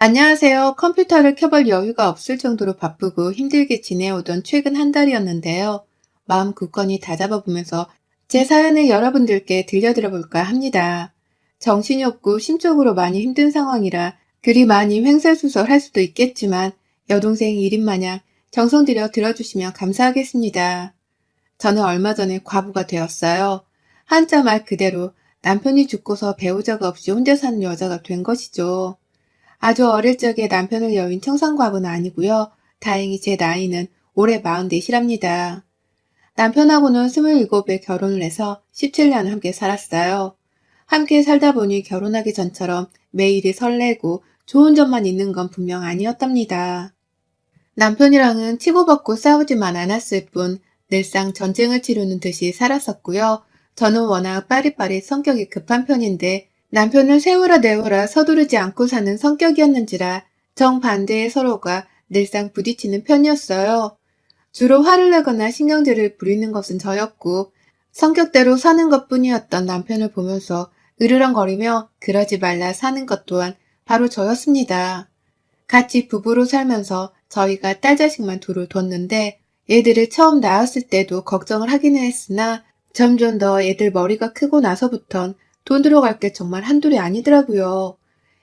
안녕하세요. 컴퓨터를 켜볼 여유가 없을 정도로 바쁘고 힘들게 지내오던 최근 한 달이었는데요. 마음 굳건히 다잡아보면서 제 사연을 여러분들께 들려드려 볼까 합니다. 정신이 없고 심적으로 많이 힘든 상황이라 그리 많이 횡설수설할 수도 있겠지만 여동생 1인 마냥 정성 들여 들어주시면 감사하겠습니다. 저는 얼마 전에 과부가 되었어요. 한자 말 그대로 남편이 죽고서 배우자가 없이 혼자 사는 여자가 된 것이죠. 아주 어릴 적에 남편을 여윈 청산과부는 아니고요. 다행히 제 나이는 올해 44이랍니다. 남편하고는 27에 결혼을 해서 17년 함께 살았어요. 함께 살다 보니 결혼하기 전처럼 매일이 설레고 좋은 점만 있는 건 분명 아니었답니다. 남편이랑은 치고받고 싸우지만 않았을 뿐 늘상 전쟁을 치르는 듯이 살았었고요. 저는 워낙 빠릿빠릿 성격이 급한 편인데 남편은 세우라 내워라 서두르지 않고 사는 성격이었는지라 정반대의 서로가 늘상 부딪히는 편이었어요. 주로 화를 내거나 신경질을 부리는 것은 저였고 성격대로 사는 것뿐이었던 남편을 보면서 으르렁거리며 그러지 말라 사는 것 또한 바로 저였습니다. 같이 부부로 살면서 저희가 딸 자식만 둘을 뒀는데 애들을 처음 낳았을 때도 걱정을 하기는 했으나 점점 더 애들 머리가 크고 나서부턴 돈 들어갈 게 정말 한둘이 아니더라고요.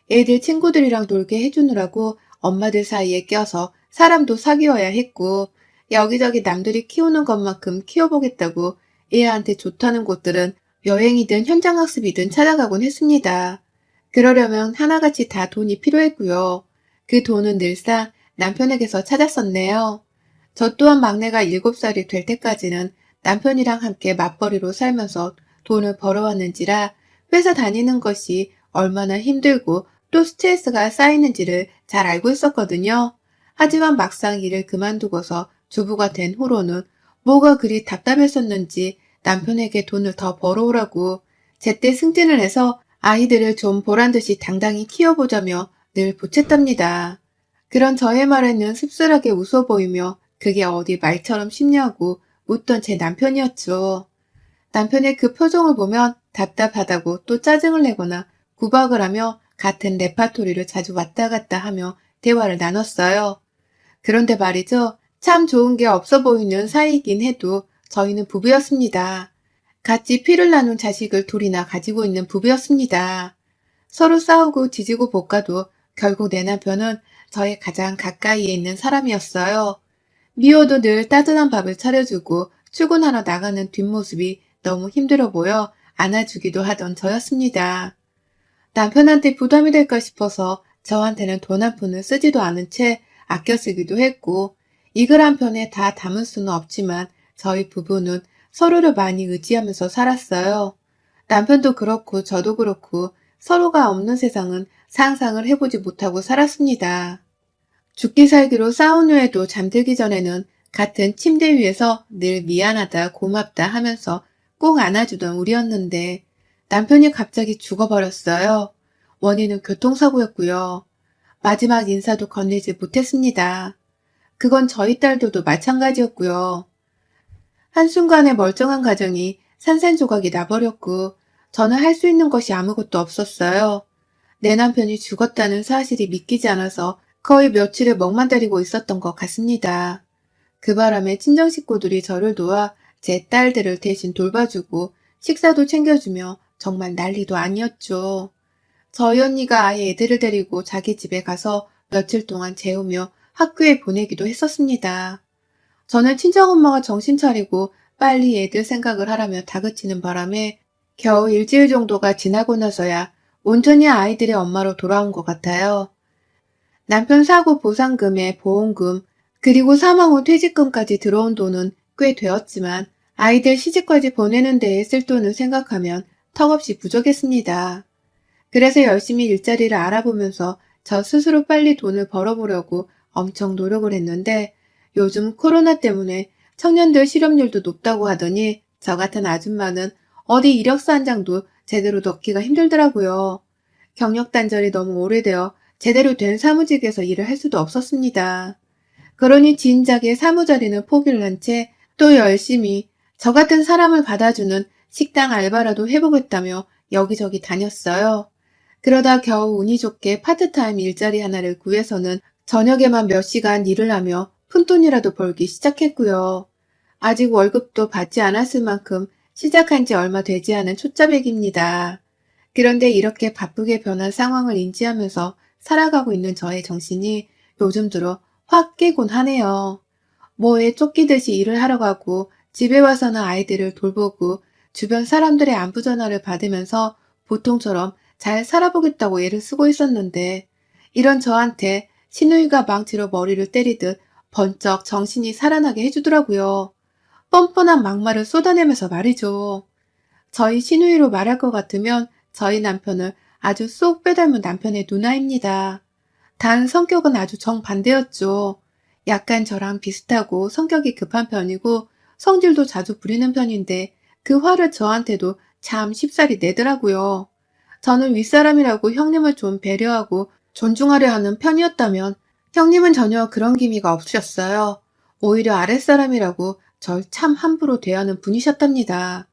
애들 친구들이랑 놀게 해주느라고 엄마들 사이에 껴서 사람도 사귀어야 했고 여기저기 남들이 키우는 것만큼 키워보겠다고 애한테 좋다는 곳들은 여행이든 현장학습이든 찾아가곤 했습니다. 그러려면 하나같이 다 돈이 필요했고요. 그 돈은 늘상 남편에게서 찾았었네요. 저 또한 막내가 7살이 될 때까지는 남편이랑 함께 맞벌이로 살면서 돈을 벌어왔는지라 회사 다니는 것이 얼마나 힘들고 또 스트레스가 쌓이는지를 잘 알고 있었거든요. 하지만 막상 일을 그만두고서 주부가 된 후로는 뭐가 그리 답답했었는지 남편에게 돈을 더 벌어오라고 제때 승진을 해서 아이들을 좀 보란듯이 당당히 키워보자며 늘 보챘답니다. 그런 저의 말에는 씁쓸하게 웃어 보이며 그게 어디 말처럼 쉽냐고 묻던 제 남편이었죠. 남편의 그 표정을 보면 답답하다고 또 짜증을 내거나 구박을 하며 같은 레파토리를 자주 왔다 갔다 하며 대화를 나눴어요. 그런데 말이죠. 참 좋은 게 없어 보이는 사이이긴 해도 저희는 부부였습니다. 같이 피를 나눈 자식을 둘이나 가지고 있는 부부였습니다. 서로 싸우고 지지고 볶아도 결국 내 남편은 저의 가장 가까이에 있는 사람이었어요. 미워도 늘 따뜻한 밥을 차려주고 출근하러 나가는 뒷모습이 너무 힘들어 보여 안아주기도 하던 저였습니다. 남편한테 부담이 될까 싶어서 저한테는 돈 한 푼을 쓰지도 않은 채 아껴 쓰기도 했고 이 글 한 편에 다 담을 수는 없지만 저희 부부는 서로를 많이 의지하면서 살았어요. 남편도 그렇고 저도 그렇고 서로가 없는 세상은 상상을 해보지 못하고 살았습니다. 죽기 살기로 싸운 후에도 잠들기 전에는 같은 침대 위에서 늘 미안하다 고맙다 하면서 꼭 안아주던 우리였는데 남편이 갑자기 죽어버렸어요. 원인은 교통사고였고요. 마지막 인사도 건네지 못했습니다. 그건 저희 딸들도 마찬가지였고요. 한순간에 멀쩡한 가정이 산산조각이 나버렸고 저는 할 수 있는 것이 아무것도 없었어요. 내 남편이 죽었다는 사실이 믿기지 않아서 거의 며칠을 멍만 때리고 있었던 것 같습니다. 그 바람에 친정 식구들이 저를 도와 제 딸들을 대신 돌봐주고 식사도 챙겨주며 정말 난리도 아니었죠. 저희 언니가 아예 애들을 데리고 자기 집에 가서 며칠 동안 재우며 학교에 보내기도 했었습니다. 저는 친정엄마가 정신 차리고 빨리 애들 생각을 하라며 다그치는 바람에 겨우 일주일 정도가 지나고 나서야 온전히 아이들의 엄마로 돌아온 것 같아요. 남편 사고 보상금에 보험금, 그리고 사망 후 퇴직금까지 들어온 돈은 꽤 되었지만 아이들 시집까지 보내는 데에 쓸 돈을 생각하면 턱없이 부족했습니다. 그래서 열심히 일자리를 알아보면서 저 스스로 빨리 돈을 벌어보려고 엄청 노력을 했는데 요즘 코로나 때문에 청년들 실업률도 높다고 하더니 저 같은 아줌마는 어디 이력서 한 장도 제대로 넣기가 힘들더라고요. 경력 단절이 너무 오래되어 제대로 된 사무직에서 일을 할 수도 없었습니다. 그러니 진작에 사무자리는 포기를 한 채 또 열심히 저 같은 사람을 받아주는 식당 알바라도 해보겠다며 여기저기 다녔어요. 그러다 겨우 운이 좋게 파트타임 일자리 하나를 구해서는 저녁에만 몇 시간 일을 하며 푼돈이라도 벌기 시작했고요. 아직 월급도 받지 않았을 만큼 시작한 지 얼마 되지 않은 초짜백입니다. 그런데 이렇게 바쁘게 변한 상황을 인지하면서 살아가고 있는 저의 정신이 요즘 들어 확 깨곤 하네요. 뭐에 쫓기듯이 일을 하러 가고 집에 와서는 아이들을 돌보고 주변 사람들의 안부 전화를 받으면서 보통처럼 잘 살아보겠다고 애를 쓰고 있었는데 이런 저한테 시누이가 망치로 머리를 때리듯 번쩍 정신이 살아나게 해주더라고요. 뻔뻔한 막말을 쏟아내면서 말이죠. 저희 시누이로 말할 것 같으면 저희 남편을 아주 쏙 빼닮은 남편의 누나입니다. 단 성격은 아주 정반대였죠. 약간 저랑 비슷하고 성격이 급한 편이고 성질도 자주 부리는 편인데 그 화를 저한테도 참 쉽사리 내더라고요. 저는 윗사람이라고 형님을 좀 배려하고 존중하려 하는 편이었다면 형님은 전혀 그런 기미가 없으셨어요. 오히려 아랫사람이라고 절 참 함부로 대하는 분이셨답니다.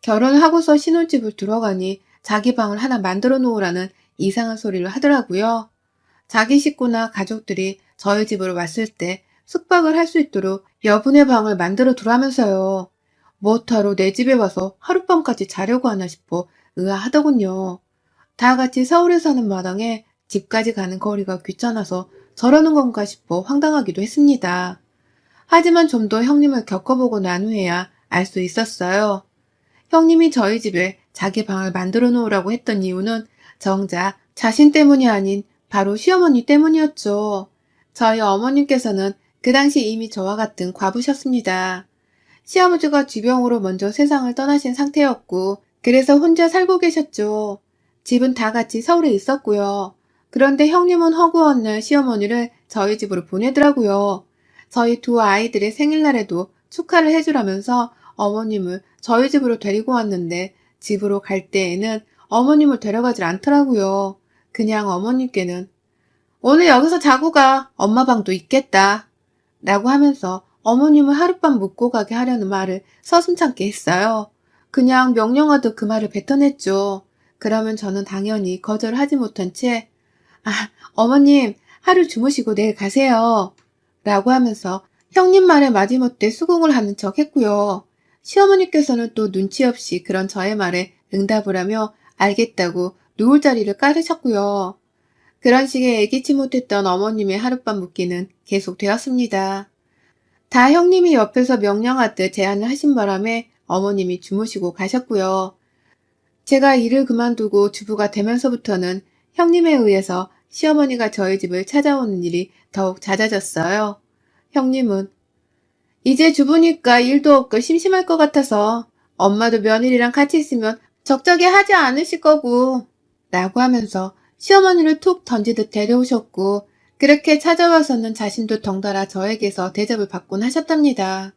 결혼을 하고서 신혼집을 들어가니 자기 방을 하나 만들어 놓으라는 이상한 소리를 하더라고요. 자기 식구나 가족들이 저희 집으로 왔을 때 숙박을 할 수 있도록 여분의 방을 만들어 두라면서요. 뭐하러 내 집에 와서 하룻밤까지 자려고 하나 싶어 의아하더군요. 다 같이 서울에 사는 마당에 집까지 가는 거리가 귀찮아서 저러는 건가 싶어 황당하기도 했습니다. 하지만 좀 더 형님을 겪어보고 난 후에야 알 수 있었어요. 형님이 저희 집에 자기 방을 만들어 놓으라고 했던 이유는 정작 자신 때문이 아닌 바로 시어머니 때문이었죠. 저희 어머님께서는 그 당시 이미 저와 같은 과부셨습니다. 시아버지가 쥐병으로 먼저 세상을 떠나신 상태였고 그래서 혼자 살고 계셨죠. 집은 다 같이 서울에 있었고요. 그런데 형님은 허구한 날 시어머니를 저희 집으로 보내더라고요. 저희 두 아이들의 생일날에도 축하를 해주라면서 어머님을 저희 집으로 데리고 왔는데 집으로 갈 때에는 어머님을 데려가질 않더라고요. 그냥 어머님께는 오늘 여기서 자고 가. 엄마 방도 있겠다. 라고 하면서 어머님을 하룻밤 묵고 가게 하려는 말을 서슴찮게 했어요. 그냥 명령하듯 그 말을 뱉어냈죠. 그러면 저는 당연히 거절하지 못한 채 아, 어머님 하루 주무시고 내일 가세요. 라고 하면서 형님 말에 마지못해 수긍을 하는 척 했고요. 시어머니께서는 또 눈치 없이 그런 저의 말에 응답을 하며 알겠다고 누울 자리를 깔으셨고요. 그런 식의 예기치 못했던 어머님의 하룻밤 묵기는 계속되었습니다. 다 형님이 옆에서 명령하듯 제안을 하신 바람에 어머님이 주무시고 가셨고요. 제가 일을 그만두고 주부가 되면서부터는 형님에 의해서 시어머니가 저희 집을 찾아오는 일이 더욱 잦아졌어요. 형님은 이제 주부니까 일도 없고 심심할 것 같아서 엄마도 며느리랑 같이 있으면 적적해 하지 않으실 거고 라고 하면서 시어머니를 툭 던지듯 데려오셨고 그렇게 찾아와서는 자신도 덩달아 저에게서 대접을 받곤 하셨답니다.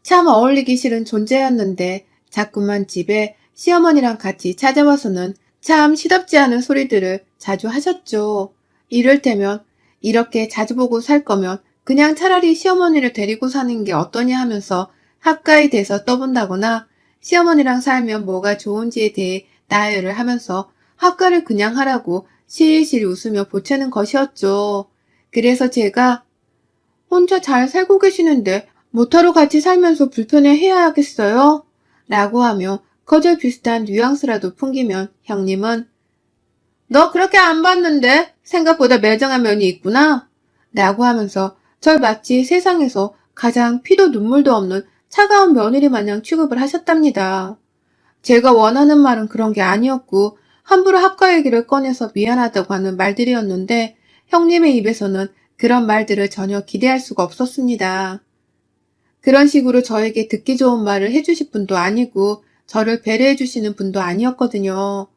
참 어울리기 싫은 존재였는데 자꾸만 집에 시어머니랑 같이 찾아와서는 참 시덥지 않은 소리들을 자주 하셨죠. 이를테면 이렇게 자주 보고 살 거면 그냥 차라리 시어머니를 데리고 사는 게 어떠냐 하면서 가까이 대서 떠본다거나 시어머니랑 살면 뭐가 좋은지에 대해 나열을 하면서 학가를 그냥 하라고 실실 웃으며 보채는 것이었죠. 그래서 제가 혼자 잘 살고 계시는데 뭐하러 같이 살면서 불편해해야 하겠어요? 라고 하며 거절 비슷한 뉘앙스라도 풍기면 형님은 너 그렇게 안 봤는데 생각보다 매정한 면이 있구나 라고 하면서 절 마치 세상에서 가장 피도 눈물도 없는 차가운 며느리 마냥 취급을 하셨답니다. 제가 원하는 말은 그런 게 아니었고 함부로 합가 얘기를 꺼내서 미안하다고 하는 말들이었는데 형님의 입에서는 그런 말들을 전혀 기대할 수가 없었습니다. 그런 식으로 저에게 듣기 좋은 말을 해주실 분도 아니고 저를 배려해 주시는 분도 아니었거든요.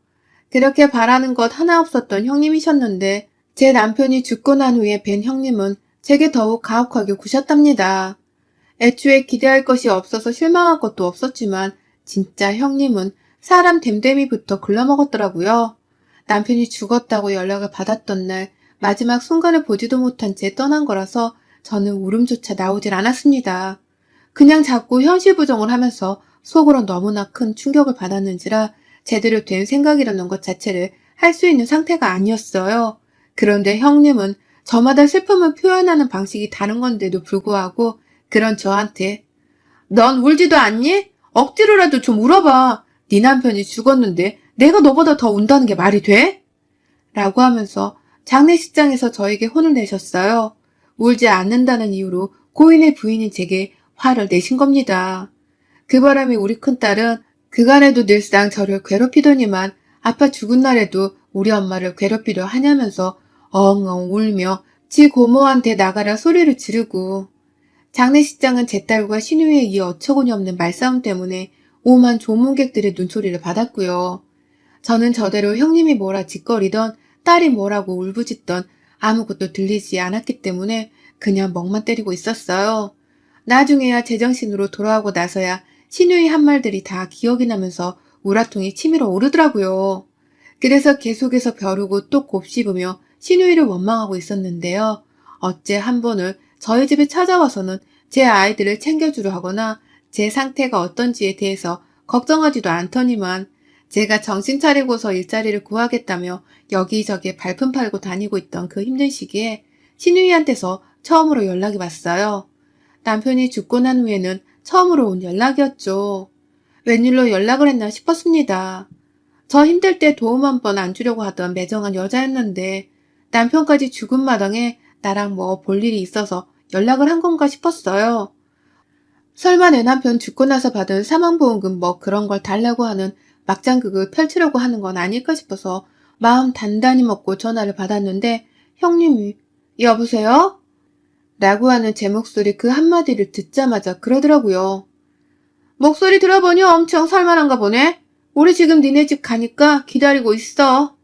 그렇게 바라는 것 하나 없었던 형님이셨는데 제 남편이 죽고 난 후에 뵌 형님은 제게 더욱 가혹하게 구셨답니다. 애초에 기대할 것이 없어서 실망한 것도 없었지만 진짜 형님은 사람 됨됨이부터 글러먹었더라고요. 남편이 죽었다고 연락을 받았던 날 마지막 순간을 보지도 못한 채 떠난 거라서 저는 울음조차 나오질 않았습니다. 그냥 자꾸 현실 부정을 하면서 속으로 너무나 큰 충격을 받았는지라 제대로 된 생각이라는 것 자체를 할 수 있는 상태가 아니었어요. 그런데 형님은 저마다 슬픔을 표현하는 방식이 다른 건데도 불구하고 그런 저한테 넌 울지도 않니? 억지로라도 좀 울어봐. 네 남편이 죽었는데 내가 너보다 더 운다는 게 말이 돼? 라고 하면서 장례식장에서 저에게 혼을 내셨어요. 울지 않는다는 이유로 고인의 부인이 제게 화를 내신 겁니다. 그 바람에 우리 큰딸은 그간에도 늘상 저를 괴롭히더니만 아빠 죽은 날에도 우리 엄마를 괴롭히려 하냐면서 엉엉 울며 지 고모한테 나가라 소리를 지르고 장례식장은 제 딸과 신우이의 이 어처구니 없는 말싸움 때문에 오만 조문객들의 눈초리를 받았고요. 저는 저대로 형님이 뭐라 짓거리던 딸이 뭐라고 울부짖던 아무것도 들리지 않았기 때문에 그냥 멍만 때리고 있었어요. 나중에야 제정신으로 돌아오고 나서야 신우이 한 말들이 다 기억이 나면서 우라통이 치밀어 오르더라고요. 그래서 계속해서 벼르고 또 곱씹으며 신우이를 원망하고 있었는데요. 어째 한 번을 저희 집에 찾아와서는 제 아이들을 챙겨주려 하거나 제 상태가 어떤지에 대해서 걱정하지도 않더니만 제가 정신 차리고서 일자리를 구하겠다며 여기저기 발품 팔고 다니고 있던 그 힘든 시기에 신우이한테서 처음으로 연락이 왔어요. 남편이 죽고 난 후에는 처음으로 온 연락이었죠. 웬일로 연락을 했나 싶었습니다. 저 힘들 때 도움 한 번 안 주려고 하던 매정한 여자였는데 남편까지 죽은 마당에 나랑 뭐 볼 일이 있어서 연락을 한 건가 싶었어요. 설마 내 남편 죽고 나서 받은 사망보험금 뭐 그런 걸 달라고 하는 막장극을 펼치려고 하는 건 아닐까 싶어서 마음 단단히 먹고 전화를 받았는데 형님이 여보세요? 라고 하는 제 목소리 그 한마디를 듣자마자 그러더라고요. 목소리 들어보니 엄청 살만한가 보네. 우리 지금 니네 집 가니까 기다리고 있어.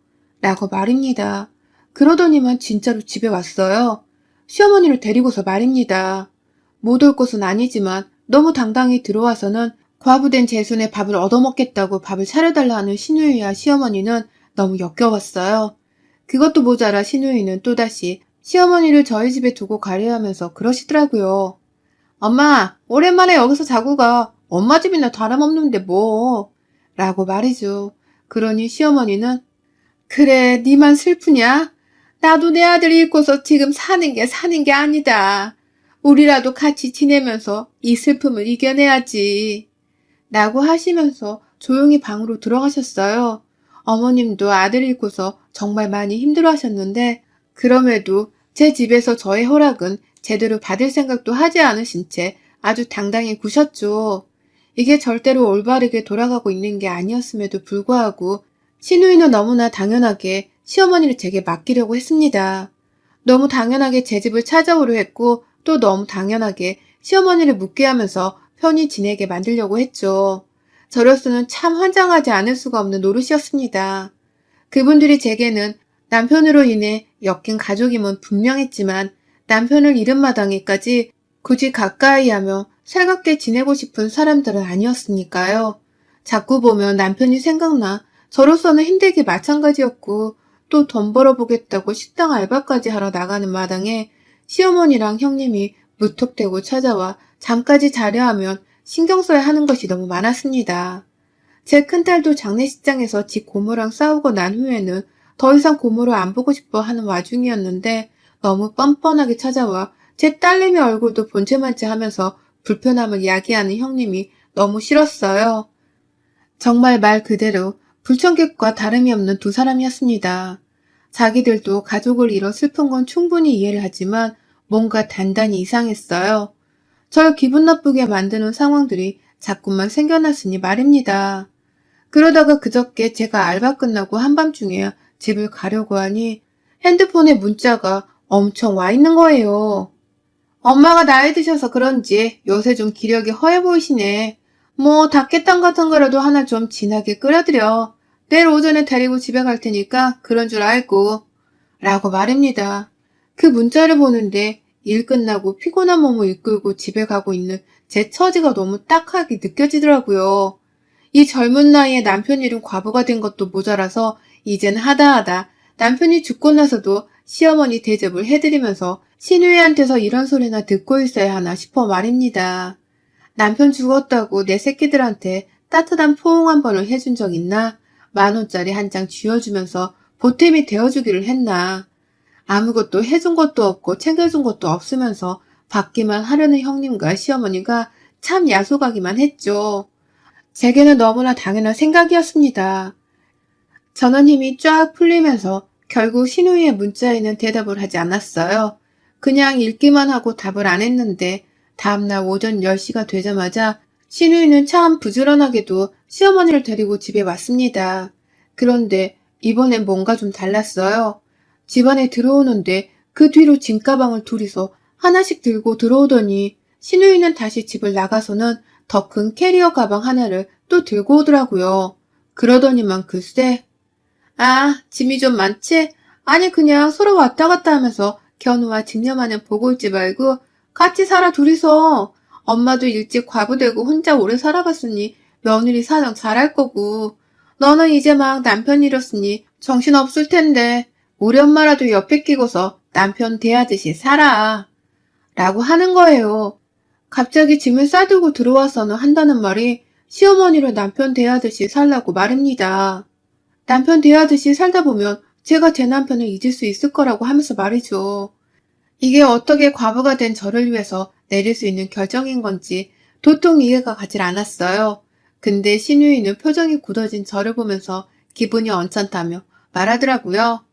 라고 말입니다. 그러더니만 진짜로 집에 왔어요. 시어머니를 데리고서 말입니다. 못 올 것은 아니지만 너무 당당히 들어와서는 과부된 제 손에 밥을 얻어먹겠다고 밥을 차려달라 하는 신우이와 시어머니는 너무 역겨웠어요. 그것도 모자라 신우이는 또다시 시어머니를 저희 집에 두고 가려 하면서 그러시더라고요. 엄마, 오랜만에 여기서 자고 가. 엄마 집이나 다름없는데 뭐. 라고 말이죠. 그러니 시어머니는 그래, 니만 슬프냐? 나도 내 아들 잃고서 지금 사는 게 아니다. 우리라도 같이 지내면서 이 슬픔을 이겨내야지. 라고 하시면서 조용히 방으로 들어가셨어요. 어머님도 아들 잃고서 정말 많이 힘들어 하셨는데, 그럼에도 제 집에서 저의 허락은 제대로 받을 생각도 하지 않으신 채 아주 당당히 구셨죠. 이게 절대로 올바르게 돌아가고 있는 게 아니었음에도 불구하고 신우이는 너무나 당연하게 시어머니를 제게 맡기려고 했습니다. 너무 당연하게 제 집을 찾아오려 했고 또 너무 당연하게 시어머니를 묻게 하면서 편히 지내게 만들려고 했죠. 저로서는 참 환장하지 않을 수가 없는 노릇이었습니다. 그분들이 제게는 남편으로 인해 엮인 가족임은 분명했지만 남편을 잃은 마당에까지 굳이 가까이 하며 살갑게 지내고 싶은 사람들은 아니었으니까요. 자꾸 보면 남편이 생각나 저로서는 힘들기 마찬가지였고 또 돈 벌어보겠다고 식당 알바까지 하러 나가는 마당에 시어머니랑 형님이 무턱대고 찾아와 잠까지 자려 하면 신경 써야 하는 것이 너무 많았습니다. 제 큰딸도 장례식장에서 지 고모랑 싸우고 난 후에는 더 이상 고모를 안 보고 싶어 하는 와중이었는데 너무 뻔뻔하게 찾아와 제 딸내미 얼굴도 본체만체 하면서 불편함을 야기하는 형님이 너무 싫었어요. 정말 말 그대로 불청객과 다름이 없는 두 사람이었습니다. 자기들도 가족을 잃어 슬픈 건 충분히 이해를 하지만 뭔가 단단히 이상했어요. 절 기분 나쁘게 만드는 상황들이 자꾸만 생겨났으니 말입니다. 그러다가 그저께 제가 알바 끝나고 한밤중에 집을 가려고 하니 핸드폰에 문자가 엄청 와 있는 거예요. 엄마가 나이 드셔서 그런지 요새 좀 기력이 허해 보이시네. 뭐 닭게탕 같은 거라도 하나 좀 진하게 끓여드려. 내일 오전에 데리고 집에 갈 테니까 그런 줄 알고. 라고 말입니다. 그 문자를 보는데 일 끝나고 피곤한 몸을 이끌고 집에 가고 있는 제 처지가 너무 딱하게 느껴지더라고요. 이 젊은 나이에 남편 잃은 과부가 된 것도 모자라서 이젠 하다하다 남편이 죽고 나서도 시어머니 대접을 해드리면서 시누이한테서 이런 소리나 듣고 있어야 하나 싶어 말입니다. 남편 죽었다고 내 새끼들한테 따뜻한 포옹 한 번을 해준 적 있나? 10,000원짜리 한 장 쥐어주면서 보탬이 되어주기를 했나. 아무것도 해준 것도 없고 챙겨준 것도 없으면서 받기만 하려는 형님과 시어머니가 참 야속하기만 했죠. 제게는 너무나 당연한 생각이었습니다. 저는 힘이 쫙 풀리면서 결국 신우이의 문자에는 대답을 하지 않았어요. 그냥 읽기만 하고 답을 안 했는데 다음날 오전 10시가 되자마자 신우이는 참 부지런하게도 시어머니를 데리고 집에 왔습니다. 그런데 이번엔 뭔가 좀 달랐어요. 집안에 들어오는데 그 뒤로 짐가방을 둘이서 하나씩 들고 들어오더니 신우이는 다시 집을 나가서는 더 큰 캐리어 가방 하나를 또 들고 오더라고요. 그러더니만 글쎄, 아, 짐이 좀 많지? 아니 그냥 서로 왔다 갔다 하면서 견우와 직녀만은 보고 있지 말고 같이 살아 둘이서. 엄마도 일찍 과부되고 혼자 오래 살아봤으니 며느리 사정 잘할 거고 너는 이제 막 남편 잃었으니 정신없을 텐데 우리 엄마라도 옆에 끼고서 남편 대하듯이 살아. 라고 하는 거예요. 갑자기 짐을 싸들고 들어와서는 한다는 말이 시어머니를 남편 대하듯이 살라고 말입니다. 남편 대하듯이 살다 보면 제가 제 남편을 잊을 수 있을 거라고 하면서 말이죠. 이게 어떻게 과부가 된 저를 위해서 내릴 수 있는 결정인 건지 도통 이해가 가질 않았어요. 근데 신우이는 표정이 굳어진 저를 보면서 기분이 언짢다며 말하더라고요.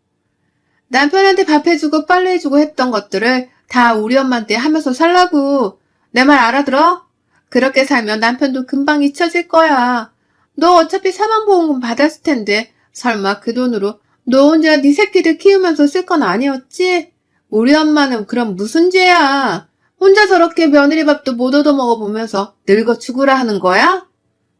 남편한테 밥 해주고 빨래 해주고 했던 것들을 다 우리 엄마한테 하면서 살라고. 내 말 알아들어? 그렇게 살면 남편도 금방 잊혀질 거야. 너 어차피 사망보험금 받았을 텐데 설마 그 돈으로 너 혼자 네 새끼들 키우면서 쓸 건 아니었지? 우리 엄마는 그럼 무슨 죄야? 혼자 저렇게 며느리 밥도 못 얻어먹어보면서 늙어 죽으라 하는 거야?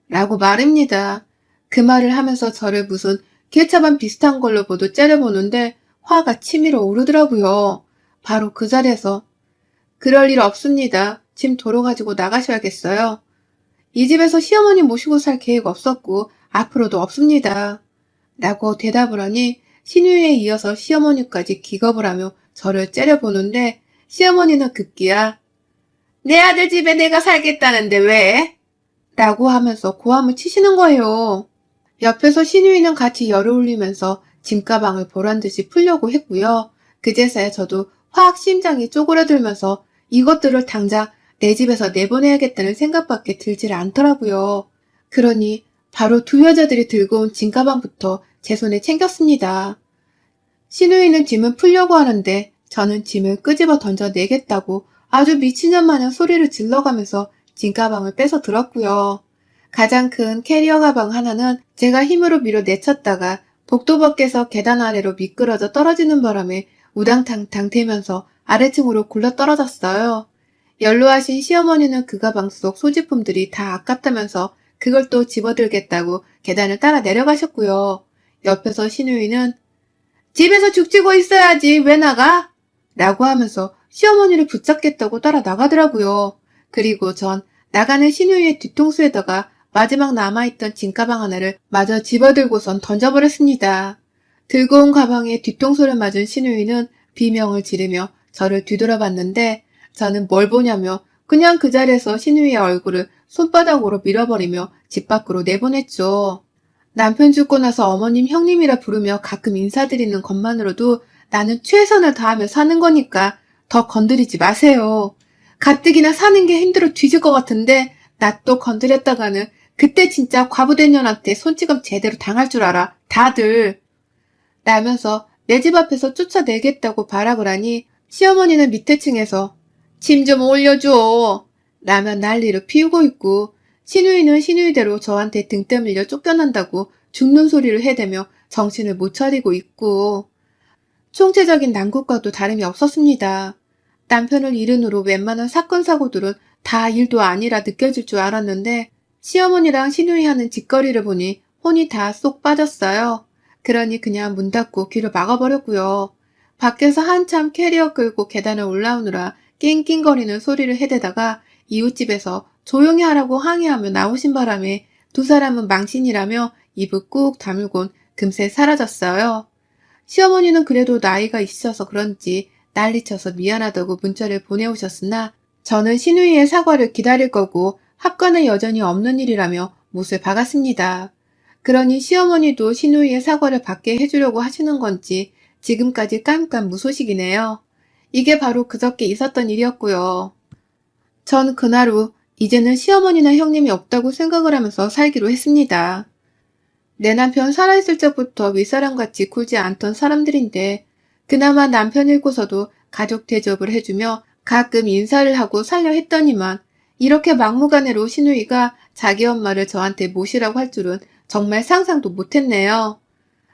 라고 말입니다. 그 말을 하면서 저를 무슨 개차반 비슷한 걸로 보도 째려보는데 화가 치밀어 오르더라고요. 바로 그 자리에서 그럴 일 없습니다. 짐 도로 가지고 나가셔야겠어요. 이 집에서 시어머니 모시고 살 계획 없었고 앞으로도 없습니다. 라고 대답을 하니 신우이에 이어서 시어머니까지 기겁을 하며 저를 째려보는데 시어머니는 급기야 내 아들 집에 내가 살겠다는데 왜? 라고 하면서 고함을 치시는 거예요. 옆에서 신우이는 같이 열을 올리면서 짐가방을 보란듯이 풀려고 했고요. 그제서야 저도 확 심장이 쪼그라들면서 이것들을 당장 내 집에서 내보내야겠다는 생각밖에 들질 않더라고요. 그러니 바로 두 여자들이 들고 온 짐가방부터 제 손에 챙겼습니다. 신우이는 짐을 풀려고 하는데 저는 짐을 끄집어 던져내겠다고 아주 미친년 마냥 소리를 질러가면서 짐가방을 빼서 들었고요. 가장 큰 캐리어 가방 하나는 제가 힘으로 밀어 내쳤다가 복도 밖에서 계단 아래로 미끄러져 떨어지는 바람에 우당탕탕 대면서 아래층으로 굴러 떨어졌어요. 연로하신 시어머니는 그 가방 속 소지품들이 다 아깝다면서 그걸 또 집어들겠다고 계단을 따라 내려가셨고요. 옆에서 신우이는 집에서 죽치고 있어야지 왜 나가? 라고 하면서 시어머니를 붙잡겠다고 따라 나가더라고요. 그리고 전 나가는 신우이의 뒤통수에다가 마지막 남아있던 짐가방 하나를 마저 집어들고선 던져버렸습니다. 들고 온 가방에 뒤통수를 맞은 신우이는 비명을 지르며 저를 뒤돌아봤는데 저는 뭘 보냐며 그냥 그 자리에서 신우이의 얼굴을 손바닥으로 밀어버리며 집 밖으로 내보냈죠. 남편 죽고 나서 어머님 형님이라 부르며 가끔 인사드리는 것만으로도 나는 최선을 다하며 사는 거니까 더 건드리지 마세요. 가뜩이나 사는 게 힘들어 뒤질 것 같은데 나 또 건드렸다가는 그때 진짜 과부된 년한테 손찌검 제대로 당할 줄 알아. 다들. 라면서 내 집 앞에서 쫓아내겠다고 발악을 하니 시어머니는 밑에 층에서 짐 좀 올려줘. 라며 난리를 피우고 있고 신우이는 신우이대로 저한테 등 떠밀려 쫓겨난다고 죽는 소리를 해대며 정신을 못 차리고 있고 총체적인 난국과도 다름이 없었습니다. 남편을 잃은 후로 웬만한 사건 사고들은 다 일도 아니라 느껴질 줄 알았는데 시어머니랑 신우이 하는 짓거리를 보니 혼이 다 쏙 빠졌어요. 그러니 그냥 문 닫고 귀를 막아버렸고요. 밖에서 한참 캐리어 끌고 계단을 올라오느라 낑낑거리는 소리를 해대다가 이웃집에서 조용히 하라고 항의하며 나오신 바람에 두 사람은 망신이라며 입을 꾹 다물곤 금세 사라졌어요. 시어머니는 그래도 나이가 있으셔서 그런지 난리쳐서 미안하다고 문자를 보내오셨으나 저는 신우이의 사과를 기다릴 거고 합과는 여전히 없는 일이라며 못을 박았습니다. 그러니 시어머니도 시누이의 사과를 받게 해주려고 하시는 건지 지금까지 깜깜 무소식이네요. 이게 바로 그저께 있었던 일이었고요. 전 그날 후 이제는 시어머니나 형님이 없다고 생각을 하면서 살기로 했습니다. 내 남편 살아있을 적부터 윗사람같이 굴지 않던 사람들인데 그나마 남편 잃고서도 가족 대접을 해주며 가끔 인사를 하고 살려 했더니만 이렇게 막무가내로 시누이가 자기 엄마를 저한테 모시라고 할 줄은 정말 상상도 못했네요.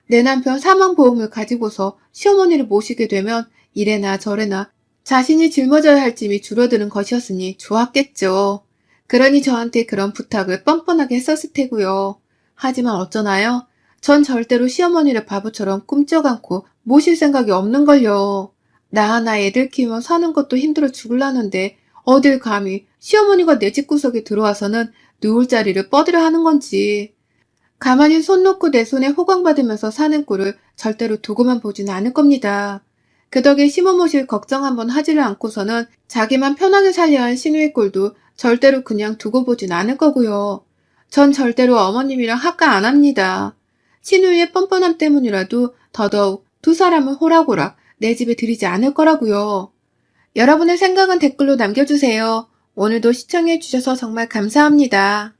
내 남편 사망보험을 가지고서 시어머니를 모시게 되면 이래나 저래나 자신이 짊어져야 할 짐이 줄어드는 것이었으니 좋았겠죠. 그러니 저한테 그런 부탁을 뻔뻔하게 했었을 테고요. 하지만 어쩌나요? 전 절대로 시어머니를 바보처럼 꿈쩍 않고 모실 생각이 없는걸요. 나 하나 애들 키우며 사는 것도 힘들어 죽을라는데 어딜 감히 시어머니가 내 집구석에 들어와서는 누울 자리를 뻗으려 하는 건지. 가만히 손 놓고 내 손에 호강받으면서 사는 꼴을 절대로 두고만 보진 않을 겁니다. 그 덕에 시모 모실 걱정 한번 하지를 않고서는 자기만 편하게 살려 한 시누이 꼴도 절대로 그냥 두고 보진 않을 거고요. 전 절대로 어머님이랑 합가 안 합니다. 시누이의 뻔뻔함 때문이라도 더더욱 두 사람을 호락호락 내 집에 들이지 않을 거라고요. 여러분의 생각은 댓글로 남겨주세요. 오늘도 시청해주셔서 정말 감사합니다.